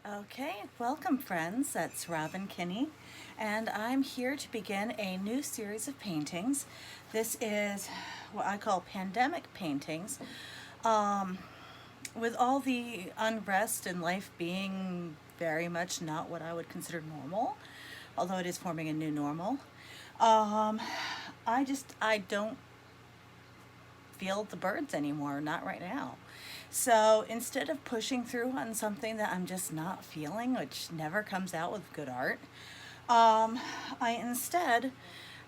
Okay, welcome friends. That's Robin Kinney, and I'm here to begin a new series of paintings. This is what I call pandemic paintings. Um, with all the unrest in life being very much not what I would consider normal, although it is forming a new normal, um, I don't feel the birds anymore, not right now. So instead of pushing through on something that I'm just not feeling, which never comes out with good art, I instead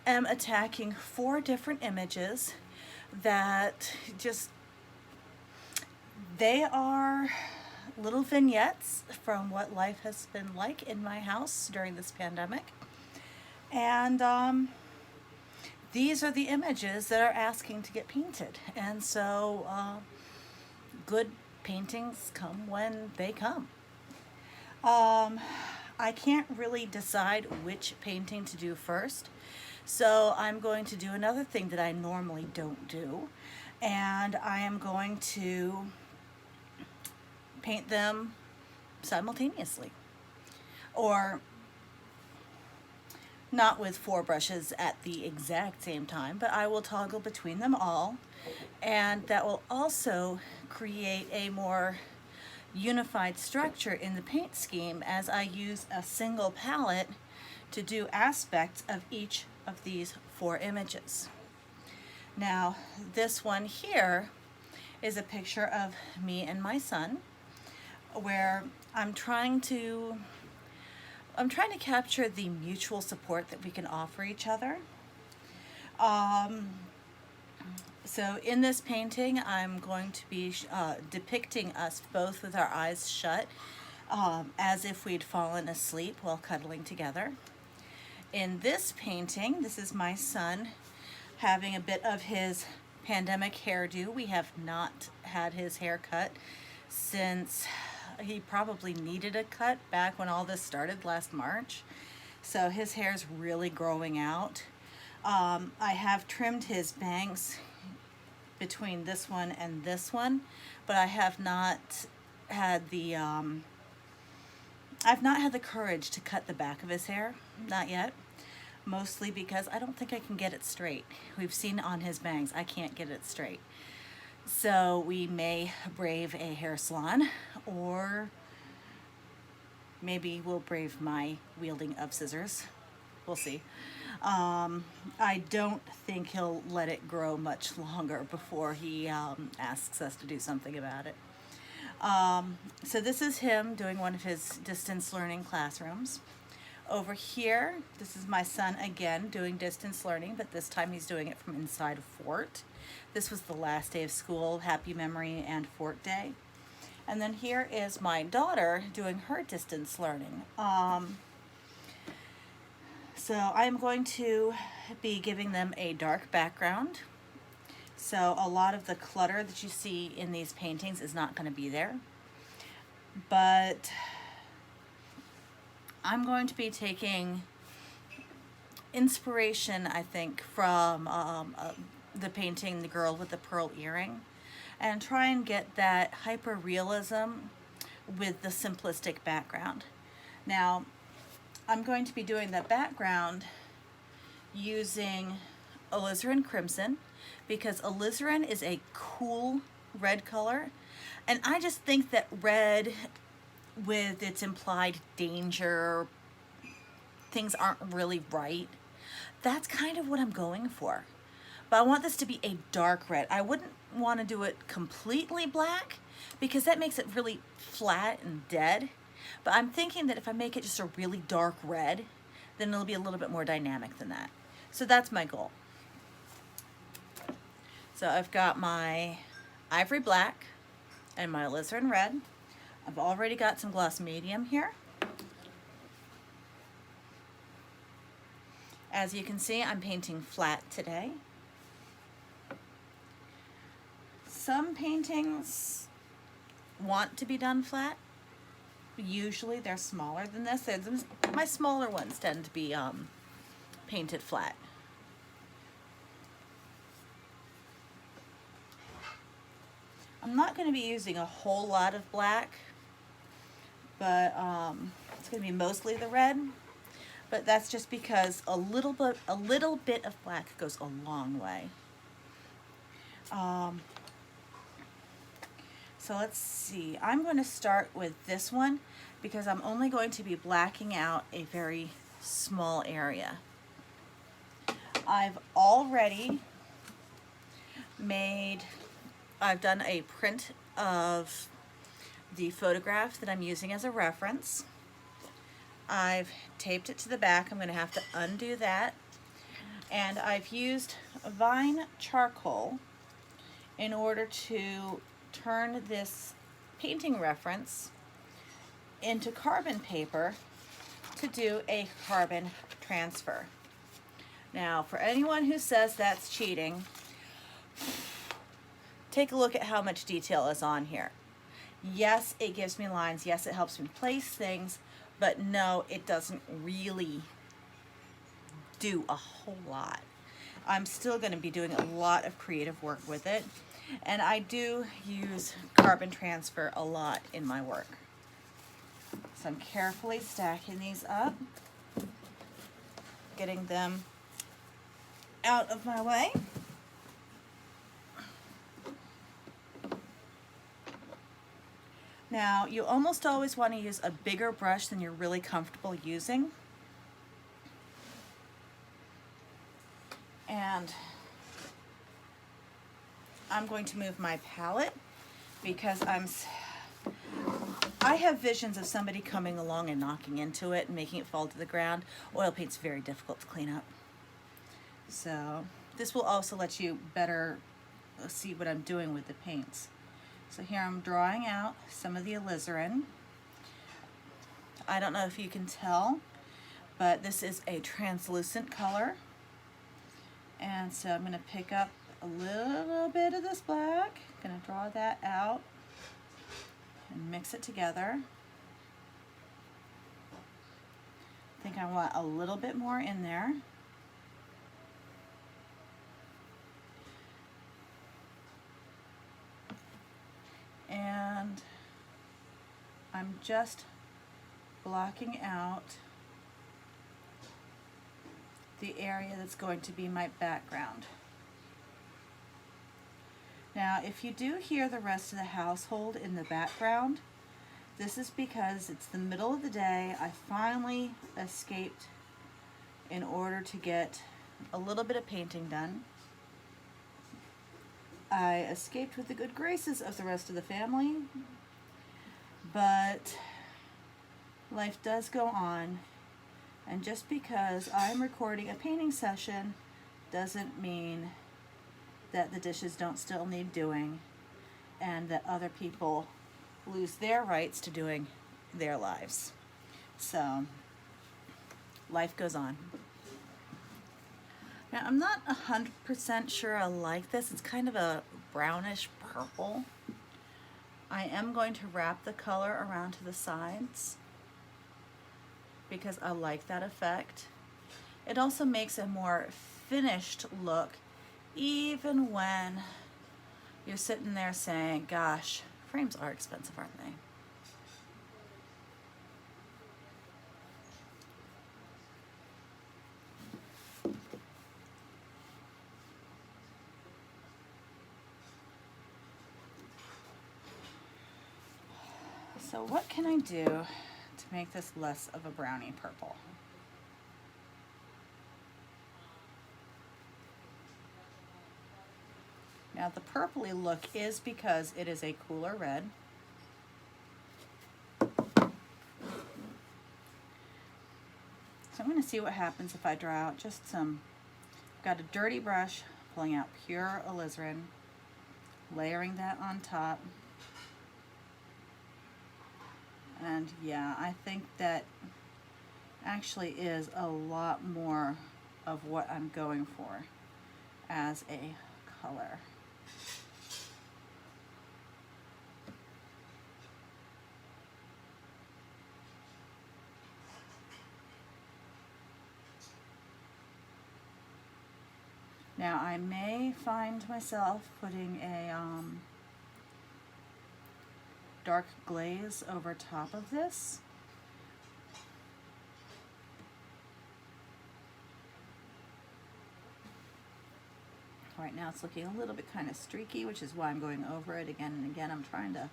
am attacking four different images that just, they are little vignettes from what life has been like in my house during this pandemic. And these are the images that are asking to get painted. And so good paintings come when they come. Um, I can't really decide which painting to do first, so I'm going to do another thing that I normally don't do, and I am going to paint them simultaneously, or not with four brushes at the exact same time, but I will toggle between them all, and that will also create a more unified structure in the paint scheme as I use a single palette to do aspects of each of these four images. Now, this one here is a picture of me and my son where I'm trying to capture the mutual support that we can offer each other. Um, So in this painting, I'm going to be depicting us both with our eyes shut, as if we'd fallen asleep while cuddling together. In this painting, this is my son having a bit of his pandemic hairdo. We have not had his hair cut since he probably needed a cut back when all this started last March. So his hair's really growing out. I have trimmed his bangs between this one and this one, but I have not had the I've not had the courage to cut the back of his hair, not yet. Mostly because I don't think I can get it straight. We've seen on his bangs, I can't get it straight. So we may brave a hair salon, or maybe we'll brave my wielding of scissors. We'll see. I don't think he'll let it grow much longer before he asks us to do something about it. So this is him doing one of his distance learning classrooms. Over here, this is my son again doing distance learning, but this time he's doing it from inside a fort. This was the last day of school, Happy Memory and Fort Day. And then here is my daughter doing her distance learning. So I'm going to be giving them a dark background. So a lot of the clutter that you see in these paintings is not going to be there. But I'm going to be taking inspiration, I think, from the painting The Girl with the Pearl Earring, and try and get that hyper realism with the simplistic background. Now, I'm going to be doing the background using alizarin crimson because alizarin is a cool red color, and I just think that red, with its implied danger, things aren't really right. That's kind of what I'm going for. But I want this to be a dark red. I wouldn't want to do it completely black because that makes it really flat and dead. But I'm thinking that if I make it just a really dark red, then it'll be a little bit more dynamic than that. So that's my goal. So I've got my ivory black and my alizarin red. I've already got some gloss medium here. As you can see, I'm painting flat today. Some paintings want to be done flat. Usually they're smaller than this. My smaller ones tend to be painted flat. I'm not going to be using a whole lot of black, but it's going to be mostly the red. But that's just because a little bit of black goes a long way. So let's see. I'm going to start with this one because I'm only going to be blacking out a very small area. I've already I've done a print of the photograph that I'm using as a reference. I've taped it to the back. I'm going to have to undo that. And I've used Vine charcoal in order to turn this painting reference into carbon paper to do a carbon transfer. Now, for anyone who says that's cheating, take a look at how much detail is on here. Yes, it gives me lines. Yes, it helps me place things, but no, it doesn't really do a whole lot. I'm still going to be doing a lot of creative work with it, and I do use carbon transfer a lot in my work. So I'm carefully stacking these up, getting them out of my way. Now, you almost always want to use a bigger brush than you're really comfortable using. And I'm going to move my palette because I have visions of somebody coming along and knocking into it and making it fall to the ground. Oil paint's very difficult to clean up. So this will also let you better see what I'm doing with the paints. So here I'm drawing out some of the alizarin. I don't know if you can tell, but this is a translucent color. And so I'm going to pick up a little bit of this black, going to draw that out and mix it together. I think I want a little bit more in there. And I'm just blocking out the area that's going to be my background. Now, if you do hear the rest of the household in the background, this is because it's the middle of the day. I finally escaped in order to get a little bit of painting done. I escaped with the good graces of the rest of the family, but life does go on, and just because I'm recording a painting session doesn't mean that the dishes don't still need doing and that other people lose their rights to doing their lives. So, life goes on. Now, I'm not 100% sure I like this. It's kind of a brownish purple. I am going to wrap the color around to the sides because I like that effect. It also makes a more finished look even when you're sitting there saying, gosh, frames are expensive, aren't they? So what can I do to make this less of a brownie purple? Now the purpley look is because it is a cooler red. So I'm going to see what happens if I draw out just some, I've got a dirty brush, pulling out pure alizarin, layering that on top. And yeah, I think that actually is a lot more of what I'm going for as a color. Now I may find myself putting dark glaze over top of this. Right now it's looking a little bit kind of streaky, which is why I'm going over it again and again. I'm trying to,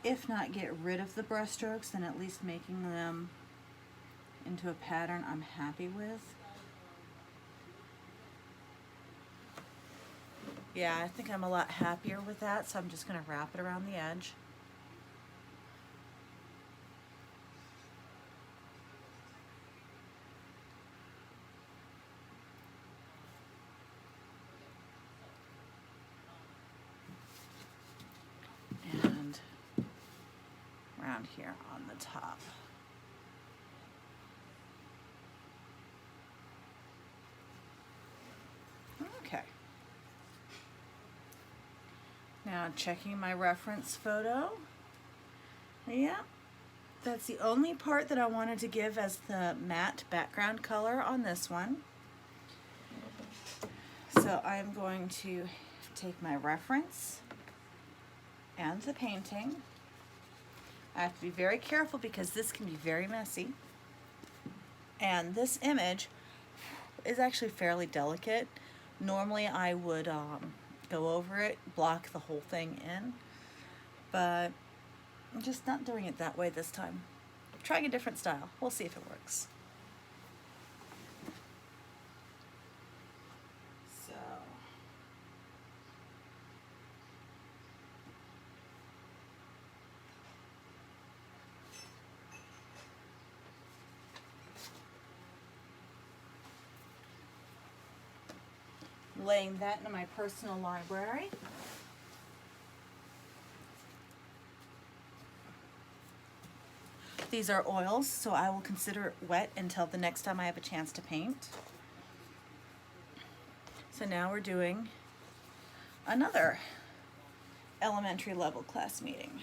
if not get rid of the brush strokes, then at least making them into a pattern I'm happy with. Yeah, I think I'm a lot happier with that, so I'm just going to wrap it around the edge. And around here on the top. Okay. Now checking my reference photo. Yeah, that's the only part that I wanted to give as the matte background color on this one. So I'm going to take my reference and the painting. I have to be very careful because this can be very messy. And this image is actually fairly delicate. Normally I would go over it, block the whole thing in, but I'm just not doing it that way this time. I'm trying a different style. We'll see if it works. So, laying that into my personal library. These are oils, so I will consider it wet until the next time I have a chance to paint. So now we're doing another elementary level class meeting.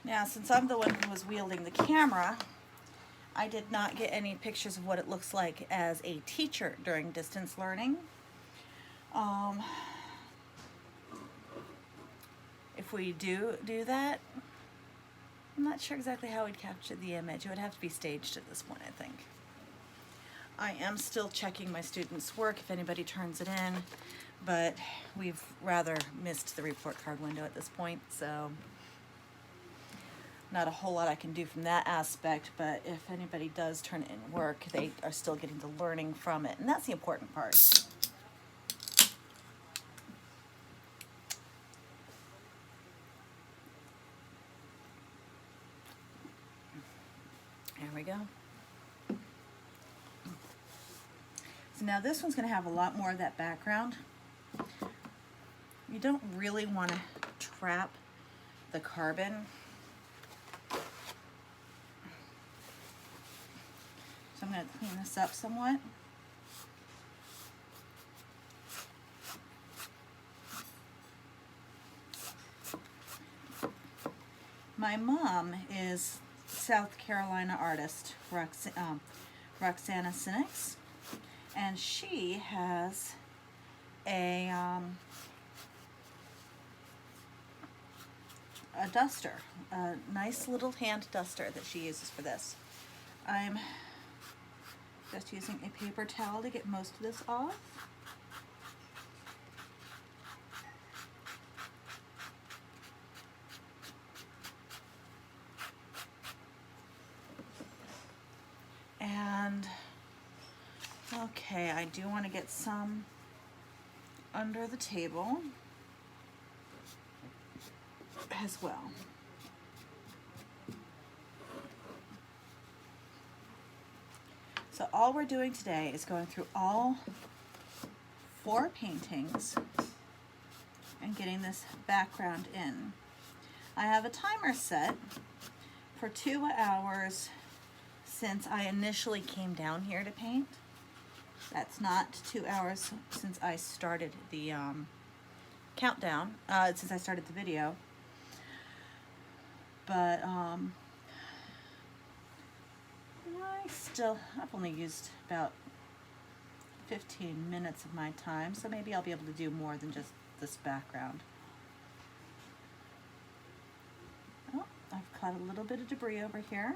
Now, since I'm the one who was wielding the camera, I did not get any pictures of what it looks like as a teacher during distance learning. If we do that, I'm not sure exactly how we'd capture the image. It would have to be staged at this point, I think. I am still checking my students' work if anybody turns it in, but we've rather missed the report card window at this point, so not a whole lot I can do from that aspect, but if anybody does turn in work, they are still getting the learning from it, and that's the important part. There we go. So now this one's going to have a lot more of that background. You don't really want to trap the carbon. So I'm going to clean this up somewhat. My mom is South Carolina artist Roxana Sinix, and she has a duster, a nice little hand duster that she uses for this. I'm just using a paper towel to get most of this off. And okay, I do want to get some under the table as well. So all we're doing today is going through all 4 paintings and getting this background in. I have a timer set for 2 hours since I initially came down here to paint. That's not 2 hours since I started the countdown, since I started the video. But I've only used about 15 minutes of my time, so maybe I'll be able to do more than just this background. Oh, I've caught a little bit of debris over here.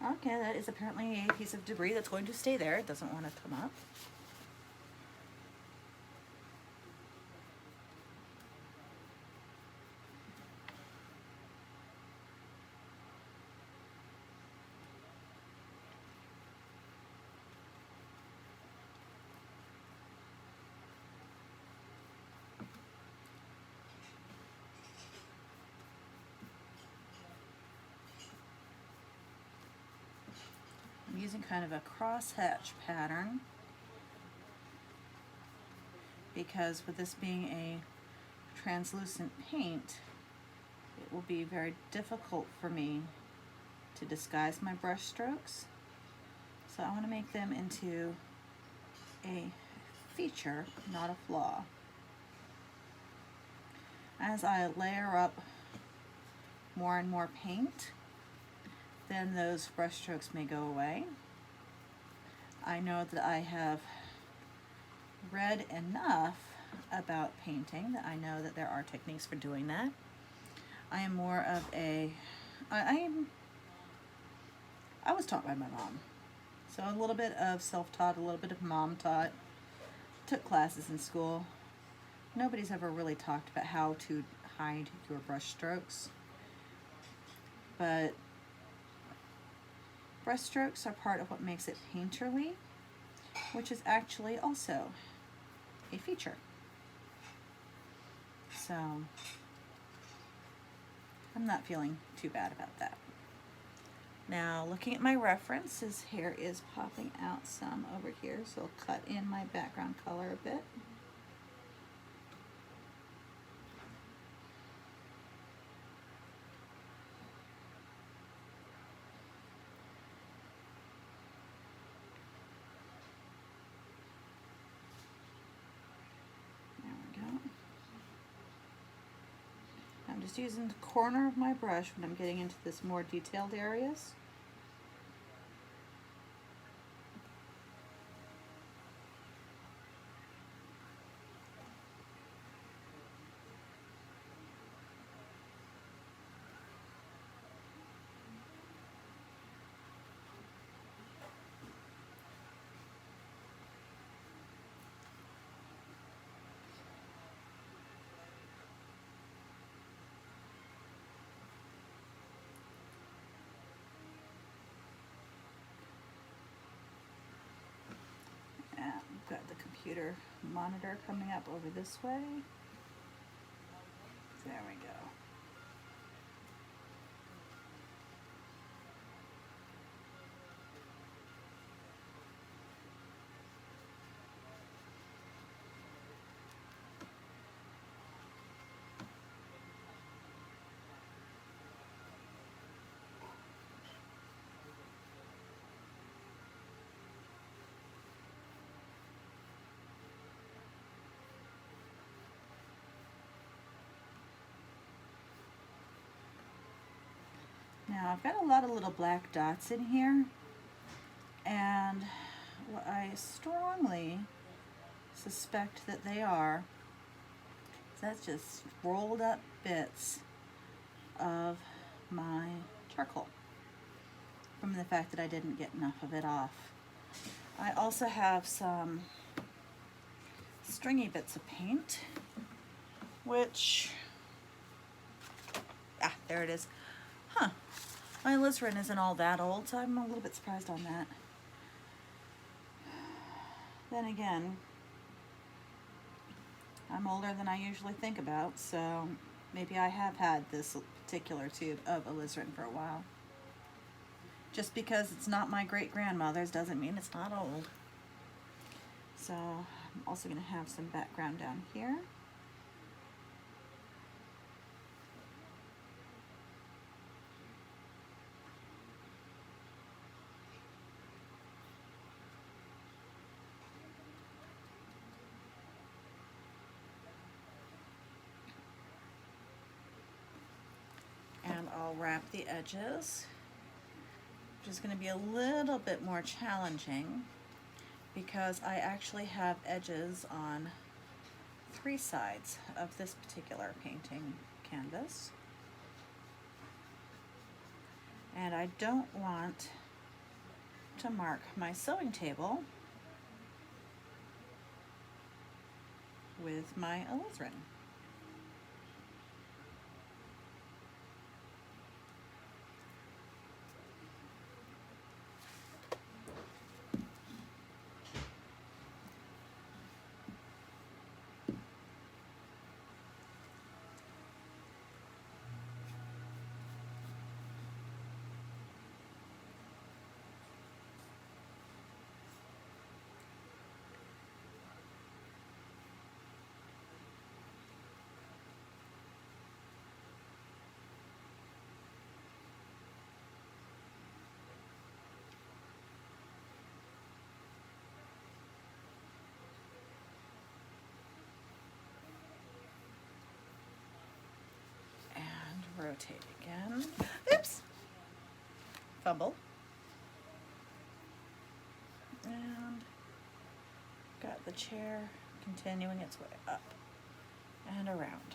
Okay, that is apparently a piece of debris that's going to stay there. It doesn't want to come up. I'm using kind of a crosshatch pattern because with this being a translucent paint, it will be very difficult for me to disguise my brush strokes. So I want to make them into a feature, not a flaw. As I layer up more and more paint, then those brush strokes may go away. I know that I have read enough about painting that I know that there are techniques for doing that. I am more of a, I was taught by my mom. So a little bit of self-taught, a little bit of mom-taught. Took classes in school. Nobody's ever really talked about how to hide your brush strokes. But brush strokes are part of what makes it painterly, which is actually also a feature. So I'm not feeling too bad about that. Now looking at my reference, his hair is popping out some over here, so I'll cut in my background color a bit. I'm just using the corner of my brush when I'm getting into this more detailed areas. Got the computer monitor coming up over this way. There we go. Now I've got a lot of little black dots in here, and what I strongly suspect that they are, that's just rolled up bits of my charcoal from the fact that I didn't get enough of it off. I also have some stringy bits of paint, which, there it is. My alizarin isn't all that old, so I'm a little bit surprised on that. Then again, I'm older than I usually think about, so maybe I have had this particular tube of alizarin for a while. Just because it's not my great-grandmother's doesn't mean it's not old. So I'm also going to have some background down here. I'll wrap the edges, which is going to be a little bit more challenging because I actually have edges on 3 sides of this particular painting canvas. And I don't want to mark my sewing table with my alizarin. Rotate again. Oops! Fumble. And got the chair continuing its way up and around.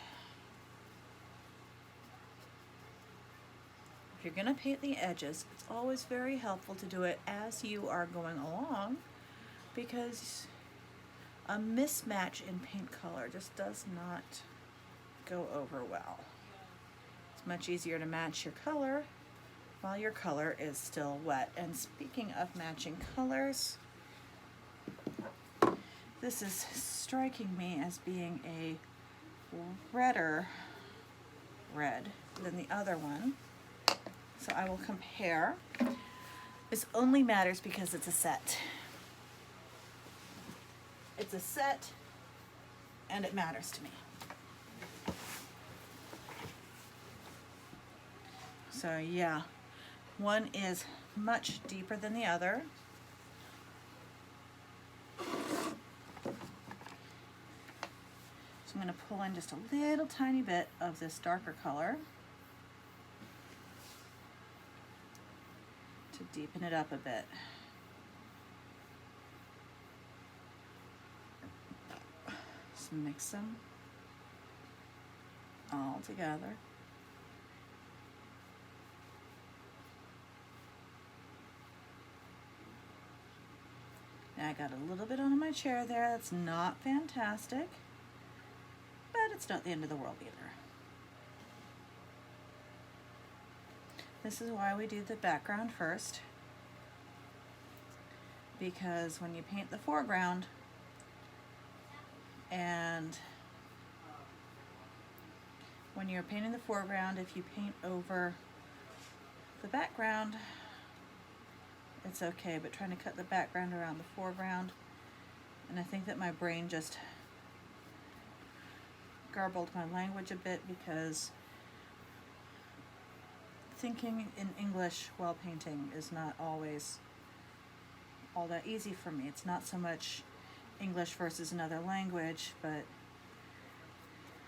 If you're going to paint the edges, it's always very helpful to do it as you are going along, because a mismatch in paint color just does not go over well. Much easier to match your color while your color is still wet. And speaking of matching colors, this is striking me as being a redder red than the other one. So I will compare. This only matters because it's a set. It's a set and it matters to me. So yeah, one is much deeper than the other. So I'm going to pull in just a little tiny bit of this darker color to deepen it up a bit. Just mix them all together. Now I got a little bit on my chair there. That's not fantastic, but it's not the end of the world either. This is why we do the background first, because when you paint the foreground and when you're painting the foreground, if you paint over the background, it's okay, but trying to cut the background around the foreground, and I think that my brain just garbled my language a bit because thinking in English while painting is not always all that easy for me. It's not so much English versus another language, but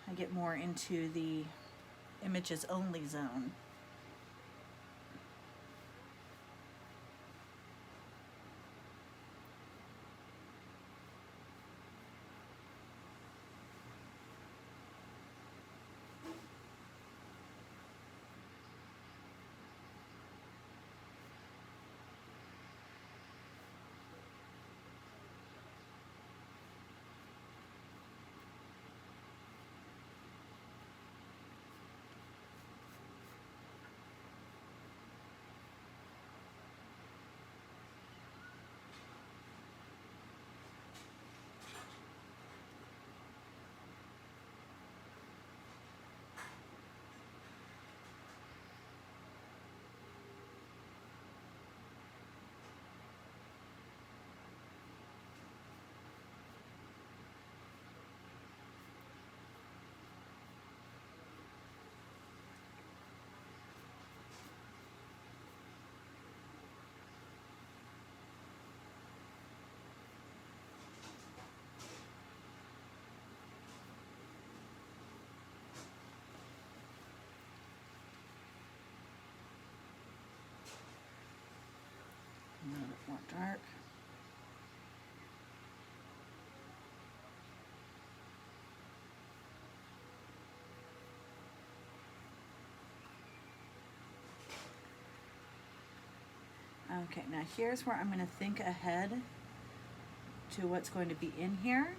I get more into the images only zone. more dark. Okay, now here's where I'm going to think ahead to what's going to be in here,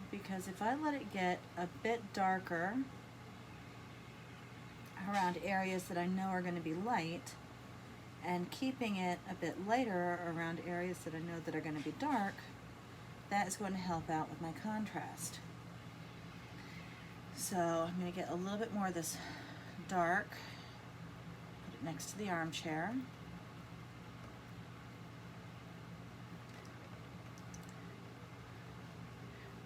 because if I let it get a bit darker around areas that I know are going to be light, and keeping it a bit lighter around areas that I know that are going to be dark, that is going to help out with my contrast. So I'm going to get a little bit more of this dark, put it next to the armchair.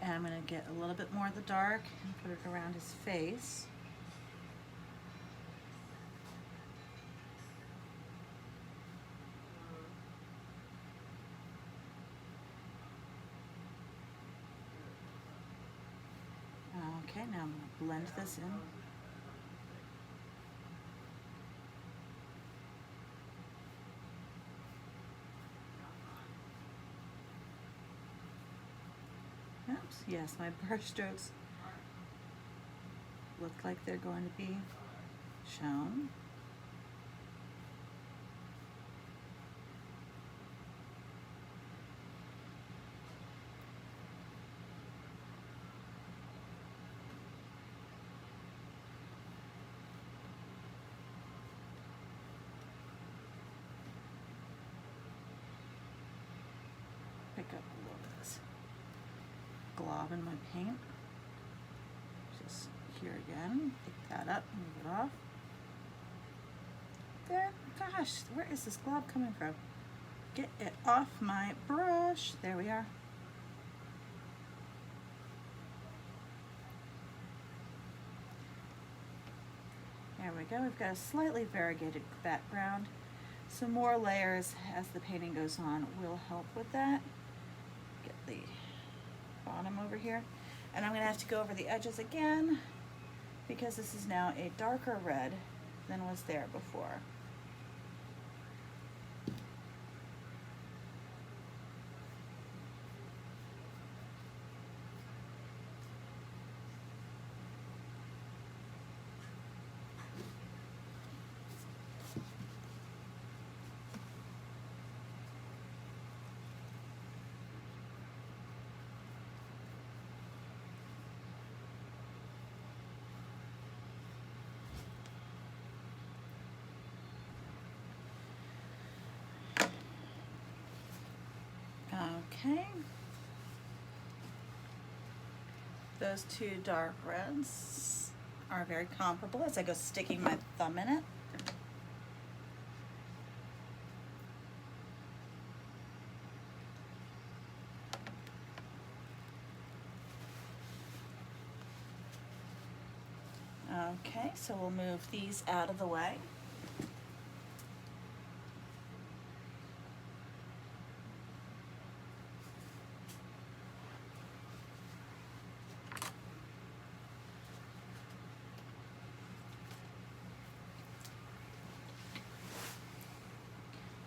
And I'm going to get a little bit more of the dark and put it around his face. Okay, now I'm going to blend this in. Oops, yes, my brush strokes look like they're going to be shown. Pick up a little bit of this glob in my paint. Just here again, pick that up, move it off. There, gosh, where is this glob coming from? Get it off my brush. There we are. There we go. We've got a slightly variegated background. Some more layers as the painting goes on will help with that. Get the bottom over here. And I'm going to have to go over the edges again because this is now a darker red than was there before. Okay, those two dark reds are very comparable as I go sticking my thumb in it. Okay, so we'll move these out of the way.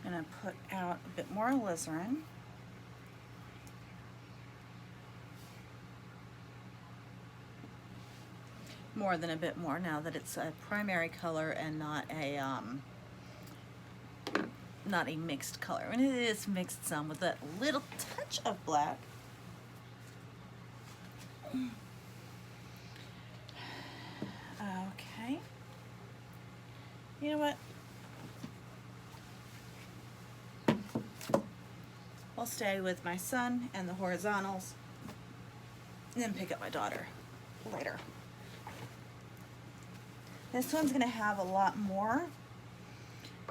I'm going to put out a bit more alizarin. More than a bit more now that it's a primary color and not a mixed color. And it is mixed some with that little touch of black. Okay. You know what? I'll stay with my son and the horizontals and then pick up my daughter later. This one's going to have a lot more,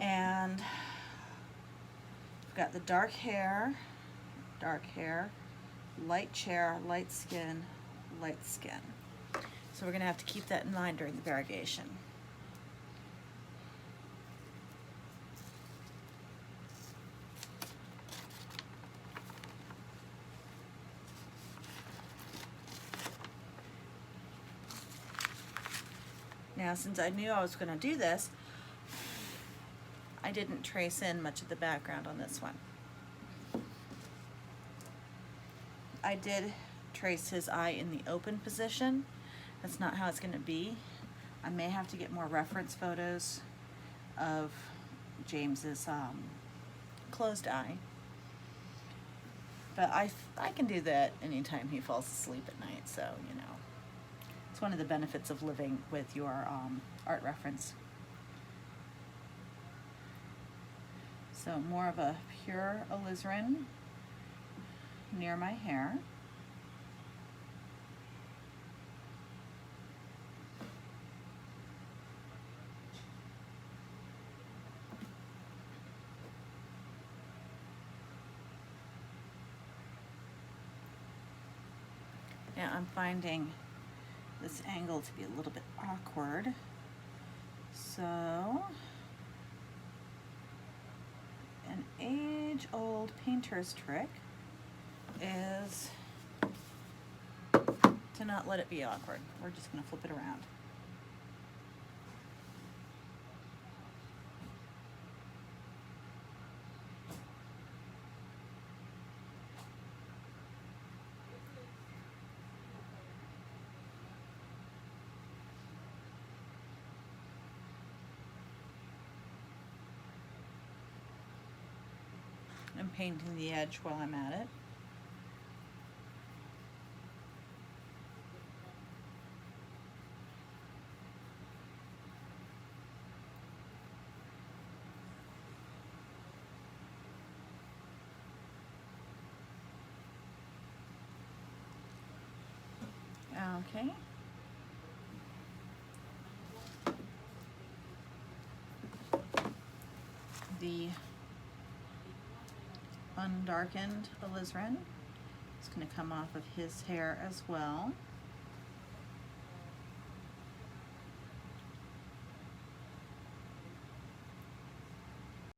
and we've got the dark hair, light chair, light skin, light skin. So we're going to have to keep that in mind during the variegation. Now, since I knew I was going to do this, I didn't trace in much of the background on this one. I did trace his eye in the open position. That's not how it's going to be. I may have to get more reference photos of James's closed eye. But I can do that anytime he falls asleep at night, so, you know. It's one of the benefits of living with your art reference. So more of a pure alizarin near my hair. Now I'm finding this angle to be a little bit awkward, so an age-old painter's trick is to not let it be awkward. We're just going to flip it around. I'm painting the edge while I'm at it. Okay. The undarkened alizarin is going to come off of his hair as well.